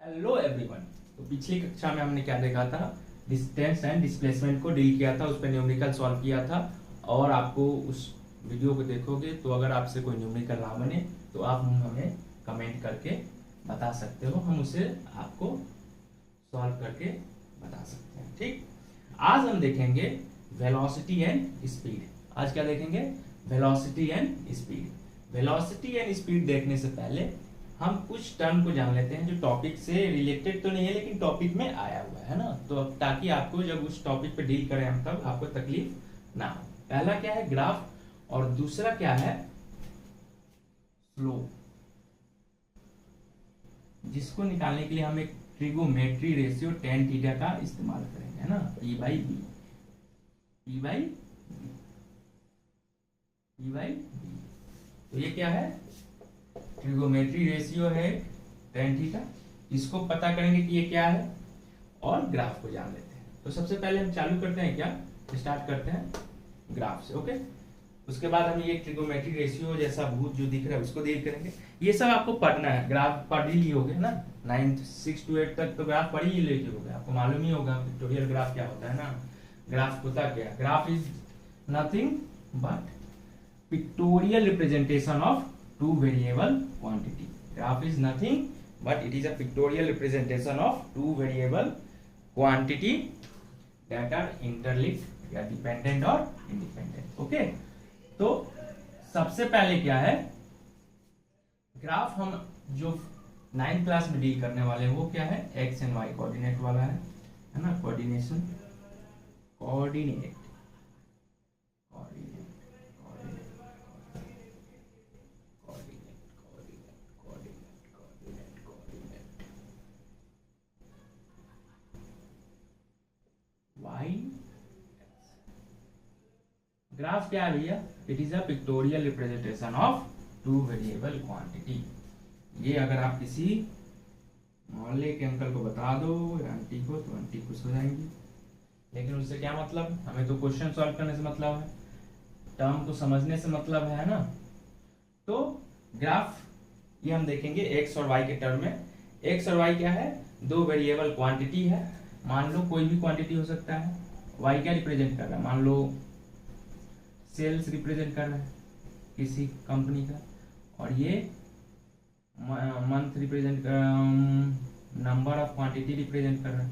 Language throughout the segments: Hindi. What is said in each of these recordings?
Hello everyone. तो पिछली कक्षा में हमने क्या देखा था, डिस्टेंस एंड डिस्प्लेसमेंट को डील किया था, उस पर न्यूमेरिकल सॉल्व किया था। और आपको उस वीडियो को देखोगे तो अगर आपसे कोई न्यूमेरिकल ना बने तो आप हमें कमेंट करके बता सकते हो, हम उसे आपको सॉल्व करके बता सकते हैं। ठीक, आज हम देखेंगे वेलोसिटी एंड स्पीड। आज क्या देखेंगे? Velocity and speed. Velocity and speed देखने से पहले हम कुछ टर्म को जान लेते हैं जो टॉपिक से रिलेटेड तो नहीं है लेकिन टॉपिक में आया हुआ है ना, तो अब ताकि आपको जब उस टॉपिक पे डील करें हम तब आपको तकलीफ ना हो। पहला क्या है? ग्राफ। और दूसरा क्या है? स्लोप, जिसको निकालने के लिए हम एक ट्रिगोमेट्री रेशियो tan थीटा का इस्तेमाल करेंगे, है ना, P बाई बी। तो ये क्या है? ट्रिगोमेट्री रेशियो है tan थीटा। इसको पता करेंगे कि ये क्या है और ग्राफ को जान लेते हैं। तो सबसे पहले हम चालू करते हैं, क्या स्टार्ट करते हैं ग्राफ से। ओके, उसके बाद हम ये ट्रिगोमेट्री रेशियो जैसा भूत जो दिख रहा है उसको डील करेंगे। ये सब आपको पढ़ना है, ग्राफ पढ़ ही लियोगे ना, 9th 6 to 8 तक तो ग्राफ पढ़ ही लेके होगे, आपको मालूम ही होगा पिक्टोरियल ग्राफ क्या होता है ना। ग्राफ होता क्या? Graph is nothing but pictorial representation of two variable quantity. Graph is nothing but it is a pictorial representation of two variable quantity that are interlinked या dependent और independent. Okay, तो सबसे पहले क्या है ग्राफ, हम जो 9th क्लास में डील करने वाले हैं वो क्या है? एक्स एंड वाई कोऑर्डिनेट वाला है ना, कोऑर्डिनेशन, कोऑर्डिनेट ग्राफ क्या है भैया? It is a pictorial representation of two variable quantity. ये अगर आप किसी मोहल्ले के अंकल को बता दो या आंटी को तो आंटी खुश हो जाएंगी, लेकिन उससे क्या मतलब? हमें तो क्वेश्चन सॉल्व करने से मतलब है, टर्म को समझने से मतलब है ना। तो ग्राफ ये हम देखेंगे एक्स और वाई के टर्म में। एक्स और वाई क्या है? दो वेरिएबल क्वांटिटी है। मान लो कोई भी क्वांटिटी हो सकता है। वाई क्या रिप्रेजेंट कर रहा है? मान लो सेल्स रिप्रेजेंट कर रहा है किसी कंपनी का, और ये month represent number of quantity represent कर रहा है।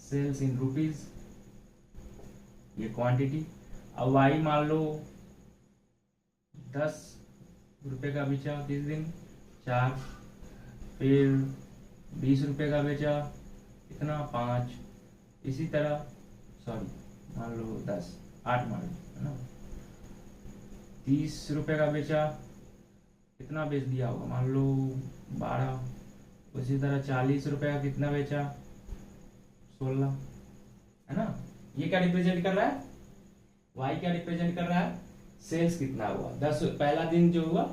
सेल्स इन रुपीज, ये क्वांटिटी। अब वाई मान लो 10 रुपए का बेचा 30 दिन 4, फिर 20 रुपए का बेचा कितना 5, इसी तरह सॉरी मान लो 10 8 मान लो, है ना, 30 रुपए का बेचा, कितना बेच दिया होगा मान लो 12, उसी तरह 40 रुपए का कितना बेचा 16, है ना। ये क्या रिप्रेजेंट कर रहा है? वाई क्या रिप्रेजेंट कर रहा है? सेल्स कितना हुआ 10, पहला दिन जो हुआ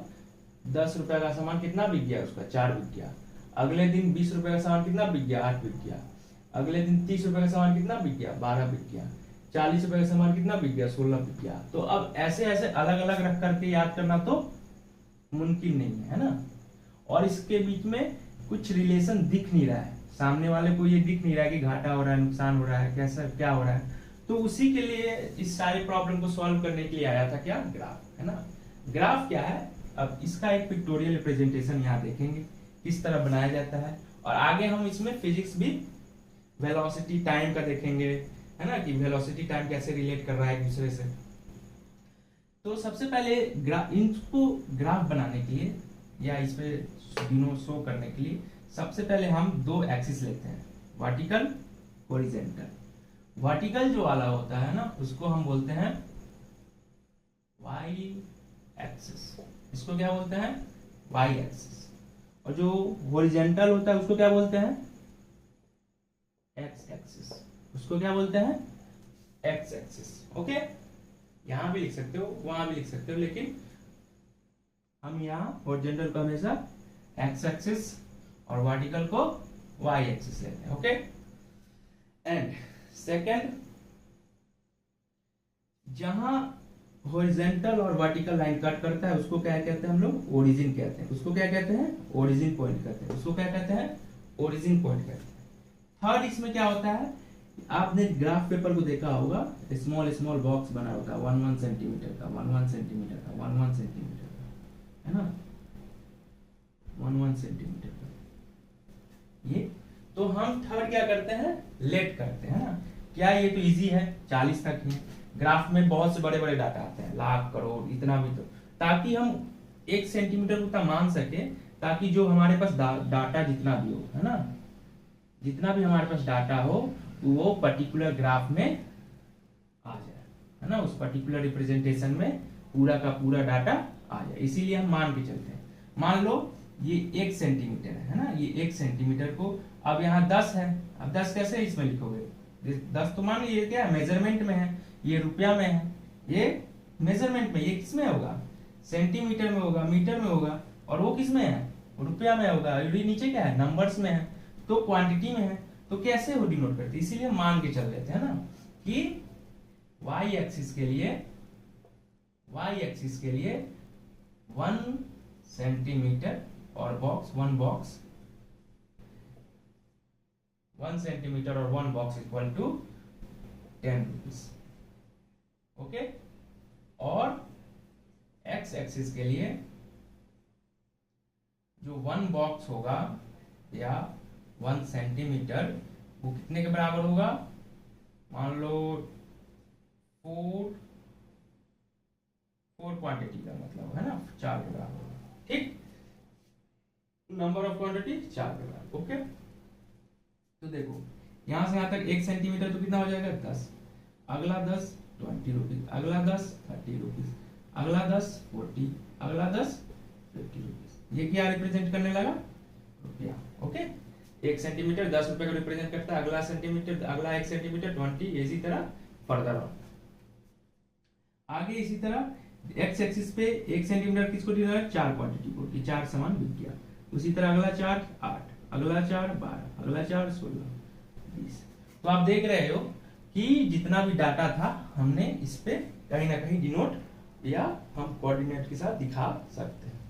10 रुपए का सामान कितना बिक गया, उसका 4 बिक गया। अगले दिन 20 रुपए का सामान कितना बिक गया, 8 बिक गया। अगले दिन 30 रुपए का सामान कितना बिक गया, 12 बिक गया। 40 रुपए का सामान कितना बिक गया, 16 बिक गया। तो अब ऐसे ऐसे अलग अलग रख करके याद करना तो मुमकिन नहीं है ना। और इसके बीच में कुछ रिलेशन दिख नहीं रहा है, सामने वाले को ये दिख नहीं रहा है कि घाटा हो रहा है, नुकसान हो रहा है, कैसा क्या हो रहा है। तो उसी के लिए इस सारे प्रॉब्लम को सॉल्व करने के लिए आया था क्या? ग्राफ, है ना। ग्राफ क्या है? अब इसका एक पिक्टोरियल रिप्रेजेंटेशन यहाँ देखेंगे किस तरह बनाया जाता है, और आगे हम इसमें फिजिक्स भी वेलोसिटी टाइम का देखेंगे, है ना, कि वेलोसिटी टाइम कैसे रिलेट कर रहा है एक दूसरे से। तो सबसे पहले इनको ग्राफ बनाने के लिए या इस पे शो करने के लिए सबसे पहले हम दो एक्सिस लेते हैं, वर्टिकल, हॉरिजॉन्टल। वर्टिकल जो वाला होता है ना उसको हम बोलते हैं वाई एक्सिस, इसको क्या बोलते हैं? Y axis. और जो हॉरिजॉन्टल होता है उसको क्या बोलते हैं? एक्स एक्सिस, उसको क्या बोलते हैं? X axis. ओके, यहां भी लिख सकते हो वहां भी लिख सकते हो, लेकिन हम यहाँ हॉरिजॉन्टल को हमेशा एक्स एक्सिस और वर्टिकल को वाई एक्सिस लेते हैं। ओके, एंड सेकेंड, जहां हॉरिजॉन्टल और वर्टिकल लाइन कट करता है उसको क्या कहते हैं हम लोग, ओरिजिन कहते हैं। उसको क्या कहते हैं, ओरिजिन पॉइंट कहते हैं। उसको क्या कहते हैं, ओरिजिन पॉइंट कहते हैं। थर्ड इसमें क्या होता है, आपने ग्राफ पेपर को देखा होगा, स्मॉल स्मॉल बॉक्स बना होता है 1 सेंटीमीटर का, 1 सेंटीमीटर का, 1 सेंटीमीटर का, है ना, 1 सेंटीमीटर का। ये तो हम थर्ड क्या करते हैं, लेट करते हैं ना। क्या ये तो इजी है, 40 तक ही। ग्राफ में बहुत से बड़े बड़े डाटा आते हैं, लाख करोड़ इतना भी, तो ताकि हम 1 सेंटीमीटर को उतना मान सके, ताकि जो हमारे पास डाटा जितना भी हो, है ना, जितना भी हमारे पास डाटा हो वो पर्टिकुलर ग्राफ में आ जाए, है ना, उस पर्टिकुलर रिप्रेजेंटेशन में पूरा का पूरा डाटा आ जाए। इसीलिए हम मान के चलते हैं। मान लो ये 1 सेंटीमीटर है ना, ये 1 सेंटीमीटर को अब यहाँ 10 है। अब 10 कैसे इसमें लिखोगे, 10 तो मान लीजिए क्या है, मेजरमेंट में है, ये रुपया में है, ये मेजरमेंट में, ये किस में होगा, सेंटीमीटर में होगा, मीटर में होगा, और वो किस में है, रुपया में होगा। ये नीचे क्या है, नंबर्स में है, तो क्वांटिटी में है, तो कैसे वो डिनोट करते हैं, इसीलिए मान के चल लेते हैं ना कि y एक्सिस के लिए 1 सेंटीमीटर और बॉक्स 1 सेंटीमीटर और 1 box equal to 10 rupees. Okay, और x एक्सिस के लिए जो 1 बॉक्स होगा या 1 सेंटीमीटर वो कितने के बराबर होगा, मान लो 4 क्वांटिटी का मतलब है ना, 4 के बराबर होगा। ठीक, नंबर ऑफ क्वांटिटी 4 के बराबर। ओके, तो देखो यहां से यहां तक 1 सेंटीमीटर तो कितना हो जाएगा, 10, अगला 10 20 रुपीज, अगला 10 30 रुपीज, अगला 10 40, अगला 10 50 रुपीज। ये क्या रिप्रेजेंट करने लगा, रुपया। ओके, 1 सेंटीमीटर 10 रुपए को रिप्रेजेंट करता है, अगला सेंटीमीटर, अगला 1 सेंटीमीटर 20, इसी तरह फर्दर ऑन आगे। इसी तरह एक्स एक्सिस पे 1 सेंटीमीटर किसको दिया है, 4 क्वांटिटी को, कि 4 सामान बिक गया। उसी तरह अगला 4 8, अगला 4 12, अगला 4 16 20। तो आप देख रहे हो कि जितना भी डाटा था हमने इस पे कहीं ना कहीं डिनोट या हम कोऑर्डिनेट के साथ दिखा सकते हैं।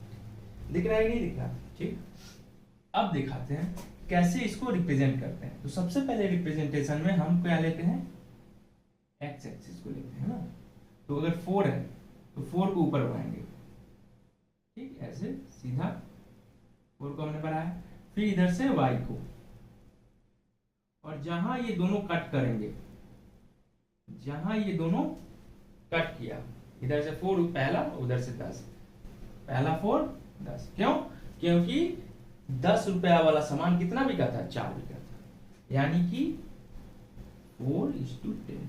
दिख रहा है कि नहीं दिख रहा, ठीक। अब दिखाते हैं कैसे इसको रिप्रेजेंट करते हैं। तो सबसे पहले रिप्रेजेंटेशन में हम क्या लेते हैं, एक्स एक्सिस को लेते हैं ना। तो अगर 4 है तो 4 को ऊपर बढ़ाएंगे, ठीक, ऐसे सीधा 4 को हमने बढ़ाया, फिर इधर से y को, और जहां ये दोनों कट करेंगे, जहां ये दोनों कट किया, इधर से 4 पहला, उधर से 10, पहला 4 10, क्यों, क्योंकि 10 रुपया वाला सामान कितना बिका था, 4 बिका था, यानी कि 4:10।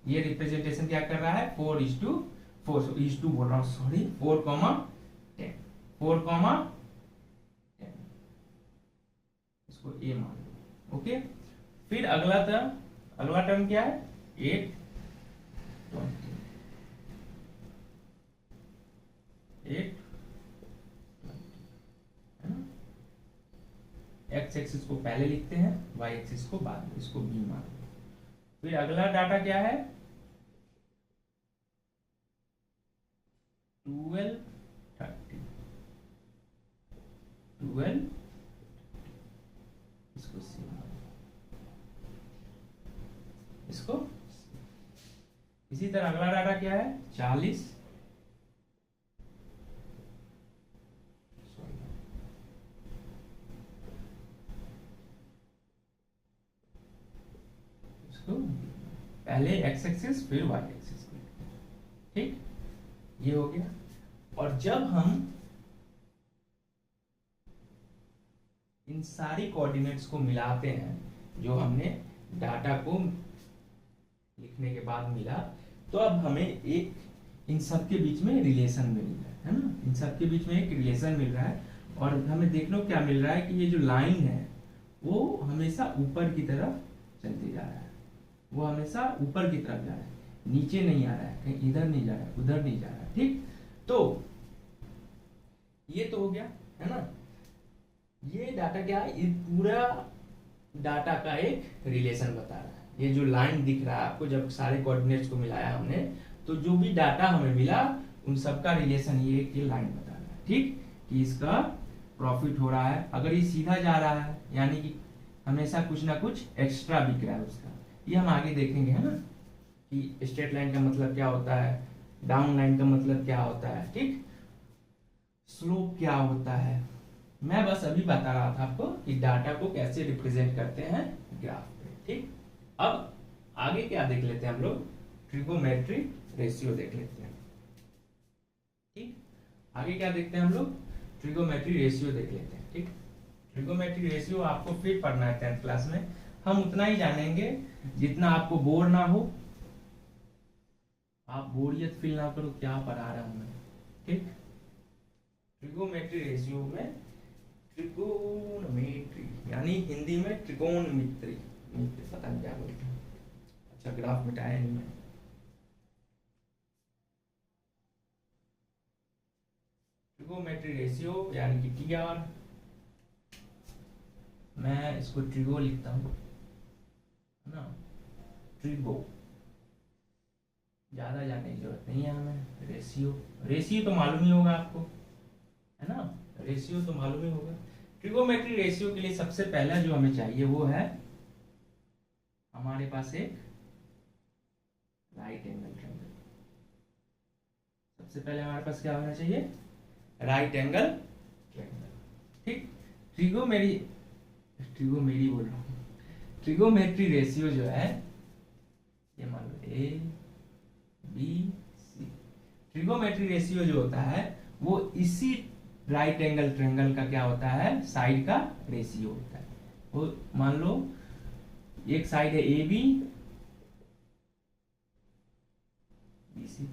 ये रिप्रेजेंटेशन क्या कर रहा है, 4:4 बोल रहा हूं, सॉरी, 4,10, 4,10, इसको ए मान लो। ओके, फिर अगला टर्म क्या है, 8:20, 8:20, है ना। एक्स एक्सिस को पहले लिखते हैं, वाई एक्सिस को बाद में, इसको बी मान लो। फिर अगला डाटा क्या है, 12:30, 12, इसको सी मान लो, इसको। इसी तरह अगला डाटा क्या है, 40, पहले एक्स एक्सिस फिर वाई एक्सिस, ठीक, ये हो गया। और जब हम इन सारी कोऑर्डिनेट्स को मिलाते हैं, जो हमने डाटा को लिखने के बाद मिला, तो अब हमें एक इन सब के बीच में रिलेशन मिल रहा है ना, इन सब के बीच में एक रिलेशन मिल रहा है। और हमें देख लो क्या मिल रहा है कि ये जो लाइन है वो हमेशा ऊपर की तरफ चलती जा रहा है, वो हमेशा ऊपर की तरफ जा रहा है, नीचे नहीं आ रहा है, कहीं इधर नहीं जा रहा है, उधर नहीं जा रहा है, ठीक। तो ये तो हो गया, है ना। ये डाटा क्या है, ये पूरा डाटा का एक रिलेशन बता रहा है। ये जो लाइन दिख रहा है आपको, जब सारे कोऑर्डिनेट्स को मिलाया हमने, तो जो भी डाटा हमें मिला उन सबका रिलेशन ये कि लाइन बता रहा है, ठीक, कि इसका प्रॉफिट हो रहा है। अगर ये सीधा जा रहा है यानी कि हमेशा कुछ ना कुछ एक्स्ट्रा बिक रहा है उसका, ये हम आगे देखेंगे, है ना, कि स्ट्रेट लाइन का मतलब क्या होता है, डाउन लाइन का मतलब क्या होता है, ठीक, स्लोप क्या होता है। मैं बस अभी बता रहा था आपको कि डाटा को कैसे रिप्रेजेंट करते हैं ग्राफ पे, ठीक। अब आगे क्या देख लेते हैं हम लोग, ट्रिगोमेट्रिक रेशियो देख लेते हैं, ठीक। आगे क्या देखते हैं हम लोग, ट्रिगोमेट्रिक रेशियो देख लेते हैं, ठीक। ट्रिगोमेट्रिक रेशियो आपको फिर पढ़ना है 10th क्लास में, हम उतना ही जानेंगे जितना आपको बोर ना हो, आप बोरियत फील ना करो क्या पढ़ा रहा हूं मैं, ठीक। ट्रिगोमेट्री रेशियो में ट्रिगोनोमेट्री यानी हिंदी में त्रिकोणमिति, पता नहीं क्या बोलते हैं, अच्छा ग्राफ मिटाया नहीं मैं। ट्रिगोमेट्री रेशियो यानी कि टीआर, मैं इसको ट्रिगो लिखता हूं, है ना, ट्रिगो, ज्यादा जानने की जरूरत नहीं है हमें। रेशियो, रेशियो तो मालूम ही होगा आपको, है ना, रेशियो तो मालूम ही होगा। ट्रिगोमेट्री रेशियो के लिए सबसे पहला जो हमें चाहिए वो है हमारे पास एक राइट एंगल ट्रायंगल। सबसे पहले हमारे पास क्या होना चाहिए, राइट एंगल ट्रायंगल, ठीक। ट्रिगोमेट्री बोल रहा हूँ, ट्रिगोमेट्री रेशियो जो है ये मान लो A B C, trigonometry ratio जो होता है वो इसी राइट एंगल ट्रायंगल का क्या होता है, साइड का रेशियो होता है। वो मान लो एक साइड है ए बी बी सी,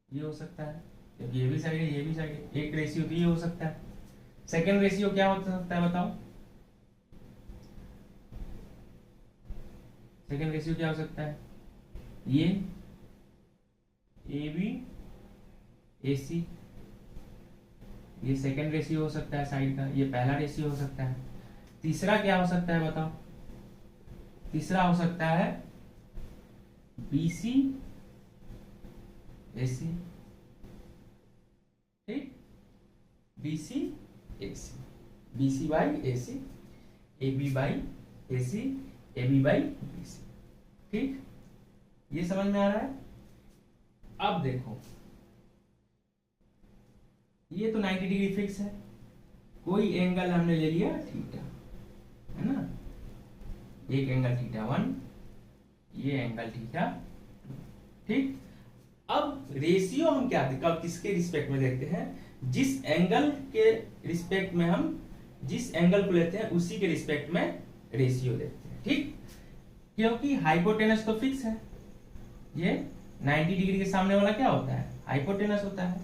ये हो सकता है, क्योंकि ये भी साइड है ये भी साइड है, एक रेशियो तो ये हो सकता है। सेकेंड रेशियो क्या हो सकता है बताओ, सेकेंड रेशियो क्या हो सकता है, ये ए बी ए सी, ये सेकेंड रेशियो हो सकता है साइड का, ये पहला रेशियो हो सकता है। तीसरा क्या हो सकता है बताओ, तीसरा हो सकता है बी सी ए सी, ठीक, B C A C, B C by A C, A B by A C, A B by B C, ठीक, ये समझ में आ रहा है। अब देखो ये तो 90 डिग्री फिक्स है, कोई एंगल हमने ले लिया थीटा, है ना, एक एंगल थीटा 1, ये एंगल थीटा 2, ठीक। अब रेशियो हम क्या देखते हैं, किसके रिस्पेक्ट में देखते हैं, जिस एंगल के रिस्पेक्ट में हम जिस एंगल को लेते हैं उसी के रिस्पेक्ट में रेशियो देखते हैं, ठीक। क्योंकि हाइपोटेनस तो फिक्स है, ये 90 डिग्री के सामने वाला क्या होता है, हाइपोटेनस होता है।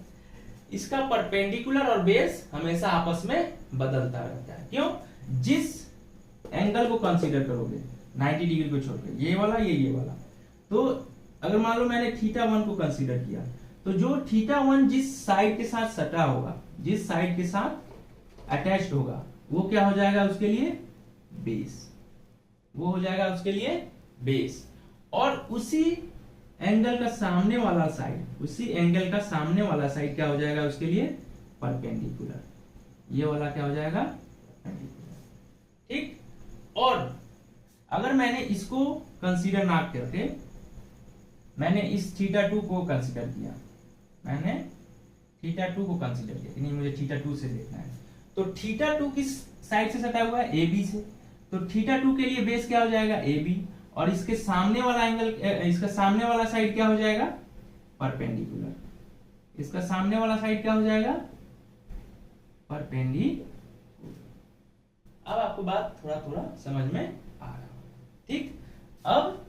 इसका परपेंडिकुलर और बेस हमेशा आपस में बदलता रहता है, क्यों, जिस एंगल को कंसीडर करोगे 90 डिग्री को छोड़कर, ये वाला ये वाला, तो अगर मान लो मैंने थीटा 1 को कंसीडर किया, तो जो थीटा 1 जिस साइड के साथ सटा होगा, जिस साइड के साथ अटैच्ड होगा, वो क्या हो जाएगा उसके लिए बेस, वो हो जाएगा उसके लिए बेस। और उसी एंगल का सामने वाला साइड, उसी एंगल का सामने वाला साइड क्या हो जाएगा उसके लिए परपेंडिकुलर, ये वाला क्या हो जाएगा परपेंडिकुलर, ठीक। और अगर मैंने इसको कंसीडर ना करके मैंने इस थीटा 2 को कंसीडर किया, मैंने थीटा 2 को कंसीडर किया कि नहीं मुझे थीटा 2 से देखना है, तो थीटा 2 किस साइड से सटा हुआ है, ए बी से, तो थीटा 2 के लिए बेस क्या हो जाएगा ए बी, और इसके सामने वाला एंगल, इसका सामने वाला साइड क्या हो जाएगा परपेंडिकुलर, इसका सामने वाला साइड क्या हो जाएगा परपेंडिकुलर। अब आपको बात थोड़ा थोड़ा समझ में आ रहा है, ठीक। अब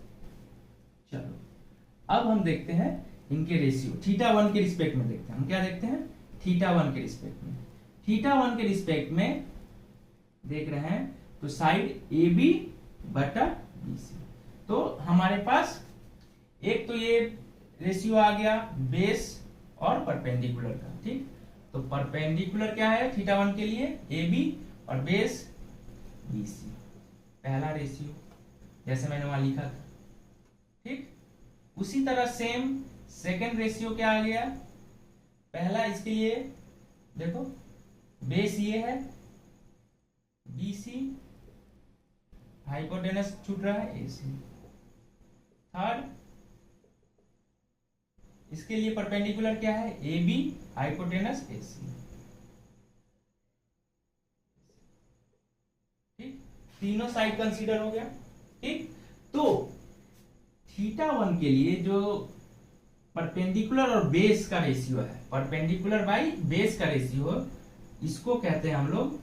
चलो अब हम देखते हैं इनके रेशियो, थीटा 1 के रिस्पेक्ट में देखते हैं, हम क्या देखते हैं थीटा 1 के रिस्पेक्ट में, थीटा 1 के रिस्पेक्ट में देख रहे हैं तो साइड ए बी बटा बी सी, तो हमारे पास एक तो ये रेशियो आ गया बेस और परपेंडिकुलर का, ठीक। तो परपेंडिकुलर क्या है थीटा 1 के लिए ए बी और बेस बी सी, पहला रेशियो जैसे मैंने वहां लिखा था, ठीक। उसी तरह सेम सेकेंड रेशियो क्या आ गया, पहला इसके लिए देखो बेस ये है BC, हाइपोटेनस छूट रहा है AC। थर्ड इसके लिए परपेंडिकुलर क्या है AB, हाइपोटेनस AC। ठीक, तीनों साइड कंसीडर हो गया। ठीक, तो θ1 के लिए जो परपेंडिकुलर और बेस का रेशियो है, परपेंडिकुलर बाई बेस का रेशियो, इसको कहते हैं हम लोग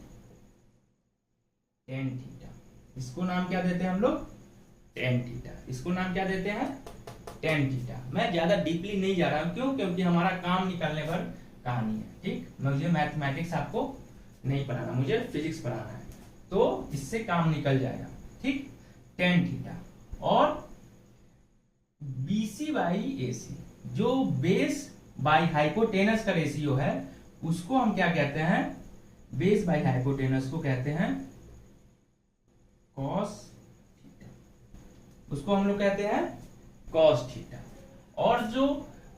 tan थीटा। इसको नाम क्या देते हैं हम लोग, tan थीटा। इसको नाम क्या देते हैं, tan थीटा। मैं ज्यादा डीपली नहीं जा रहा हूं, क्यों, क्योंकि हमारा काम निकालने भर कहानी है। ठीक, मुझे मैथमेटिक्स आपको नहीं पढ़ाना, मुझे फिजिक्स पढ़ाना है, तो इससे काम निकल जाएगा। ठीक, tan थीटा। और BC बाई AC, जो बेस बाई हाइपोटेनस का रेशियो है, उसको हम क्या कहते हैं, बेस बाई हाइपोटेनस को कहते हैं cos थीटा। उसको हम लोग कहते हैं cos थीटा। और जो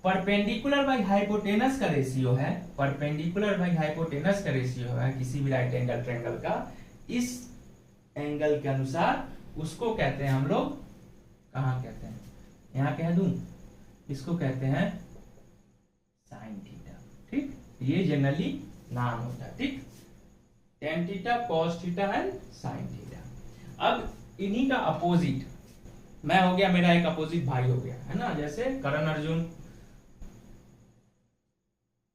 परपेंडिकुलर बाई हाइपोटेनस का रेशियो है, परपेंडिकुलर बाई हाइपोटेनस का रेशियो है किसी भी राइट एंगल ट्रायंगल का, इस एंगल के अनुसार उसको कहते हैं हम लोग, कहां कहते हैं, यहां कह दूं, इसको कहते हैं साइन थीटा। ठीक, ये जनरली नाम होता है। ठीक, tan theta, cos theta and sine theta. अब इन्हीं का अपोजिट मैं हो गया, मेरा एक अपोजिट भाई हो गया है ना, जैसे करण अर्जुन,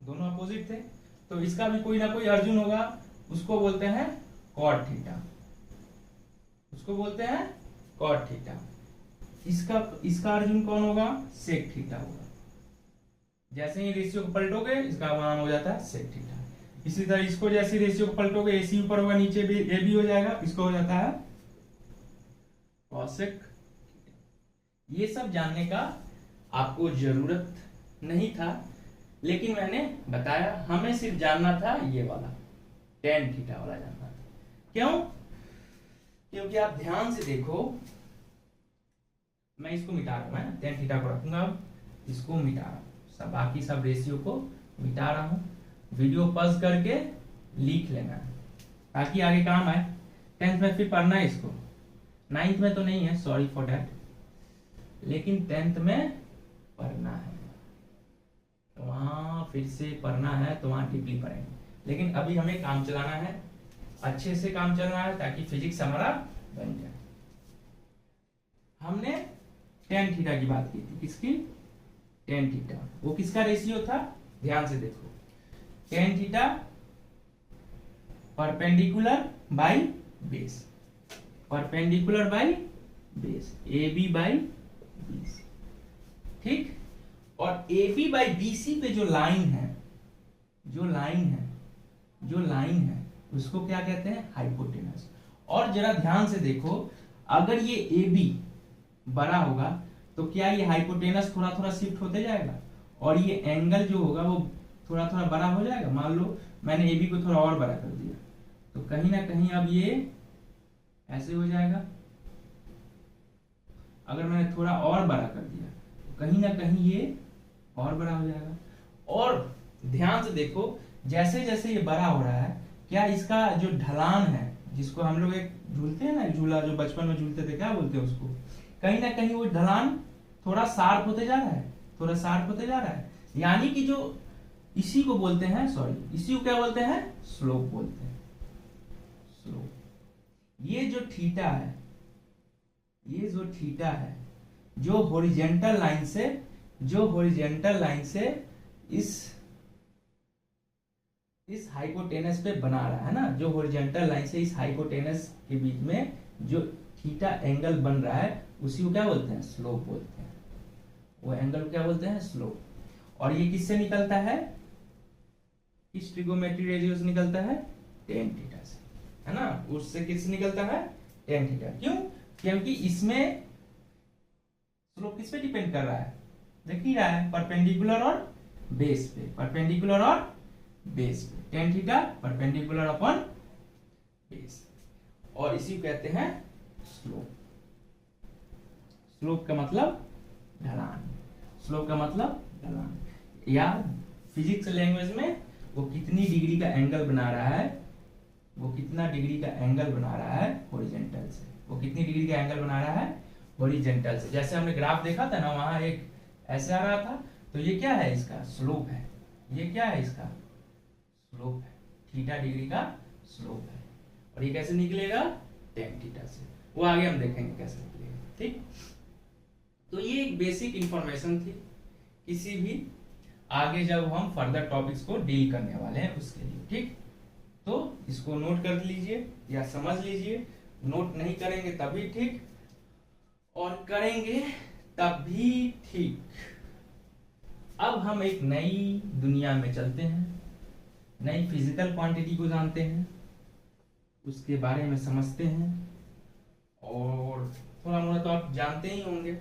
दोनों अपोजिट थे, तो इसका भी कोई ना कोई अर्जुन होगा, उसको बोलते हैं cot थीटा, उसको बोलते हैं cot थीटा। इसका अर्जुन कौन होगा, sec थीटा होगा। जैसे ही रेशियो को पलटोगे इसका नाम हो जाता है sec थीटा। इसी तरह इसको जैसे रेशियो को पलटोगे, AC ऊपर होगा, नीचे भी AB हो जाएगा, इसको हो जाता है cosec। ये सब जानने का आपको जरूरत नहीं था, लेकिन मैंने बताया, हमें सिर्फ जानना था ये वाला tan थीटा वाला जानना था। क्यों, क्योंकि आप ध्यान से देखो, मैं इसको मिटा रहा हूं, मैं tan थीटा को रखूंगा, इसको मिटा रहा हूं, सब बाकी सब रेशियो को मिटा रहा हूं। वीडियो पॉज करके लिख लेना है ताकि आगे काम आए। 10th में फिर पढ़ना है इसको, 9th में तो नहीं है, सॉरी फॉर दैट, लेकिन 10th में पढ़ना है, तो वहां फिर से पढ़ना है, तो वहां डीपली पढ़ेंगे। लेकिन अभी हमें काम चलाना है, अच्छे से काम चलना है, ताकि फिजिक्स हमारा बन जाए। हमने tan थीटा की बात की थी, किसकी, tan थीटा। वो किसका रेशियो था, ध्यान से देखो, tan theta perpendicular by base, perpendicular by base, AB by BC। ठीक, और AB बाई BC पे जो लाइन है, जो लाइन है उसको क्या कहते हैं, हाइपोटेनस। और जरा ध्यान से देखो, अगर ये AB बड़ा होगा तो क्या ये हाइपोटेनस थोड़ा थोड़ा शिफ्ट होते जाएगा, और ये एंगल जो होगा वो थोड़ा थोड़ा बड़ा हो जाएगा। मान लो मैंने AB को थोड़ा और बड़ा कर दिया, तो कहीं ना कहीं अब ये ऐसे हो जाएगा। अगर मैंने थोड़ा और बड़ा कर दिया तो कहीं ना कहीं ये और बड़ा हो जाएगा। और ध्यान से देखो, जैसे जैसे ये बड़ा हो रहा है, क्या इसका जो ढलान है, जिसको हम लोग एक झूलते हैं ना, झूला जो बचपन में झूलते थे, क्या बोलते हैं उसको, कहीं ना कहीं वो ढलान थोड़ा शार्प होते जा रहा है, थोड़ा शार्प होते जा रहा है। यानी कि जो इसी को बोलते हैं, सॉरी, इसी को क्या बोलते हैं, स्लोप बोलते हैं, स्लोप। ये जो थीटा है, ये जो थीटा है, जो हॉरिजॉन्टल लाइन से, जो हॉरिजॉन्टल लाइन से इस हाइपोटेनस पे बना रहा है ना, जो हॉरिजॉन्टल लाइन से इस हाइपोटेनस के बीच में जो थीटा एंगल बन रहा है, उसी को क्या बोलते हैं, स्लोप बोलते हैं। वो एंगल को क्या बोलते हैं, स्लोप। और ये किससे निकलता है, किस ट्रिगोमेट्री रेशियो से निकलता है, tan थीटा से, है ना, उससे किससे निकलता है, tan थीटा। क्यों, क्योंकि इसमें स्लोप किस पे डिपेंड कर रहा है, देख ही रहा है, परपेंडिकुलर और बेस पे, परपेंडिकुलर और बेस पे, tan theta perpendicular upon base, और इसी को कहते हैं स्लोप। स्लोप का मतलब ढलान। स्लोप का मतलब ढलान, या फिजिक्स लैंग्वेज में वो कितनी डिग्री का एंगल बना रहा है, वो कितना डिग्री का एंगल बना रहा है हॉरिजॉन्टल से, वो कितनी डिग्री का एंगल बना रहा है हॉरिजॉन्टल से। जैसे हमने ग्राफ देखा था ना, वहां एक ऐसे आ रहा था, तो ये क्या है, इसका स्लोप है। ये क्या है, इसका स्लोप है, थीटा डिग्री का स्लोप है। और ये कैसे निकलेगा, टेन थीटा से, वो आगे हम देखेंगे कैसे निकलेगा। ठीक, तो ये एक बेसिक इंफॉर्मेशन थी किसी भी आगे जब हम फर्दर टॉपिक्स को डील करने वाले हैं उसके लिए। ठीक, तो इसको नोट कर लीजिए या समझ लीजिए, नोट नहीं करेंगे तभी ठीक, और करेंगे तब भी ठीक। अब हम एक नई दुनिया में चलते हैं, नई फिजिकल क्वांटिटी को जानते हैं, उसके बारे में समझते हैं, और थोड़ा मोड़ा तो आप जानते ही होंगे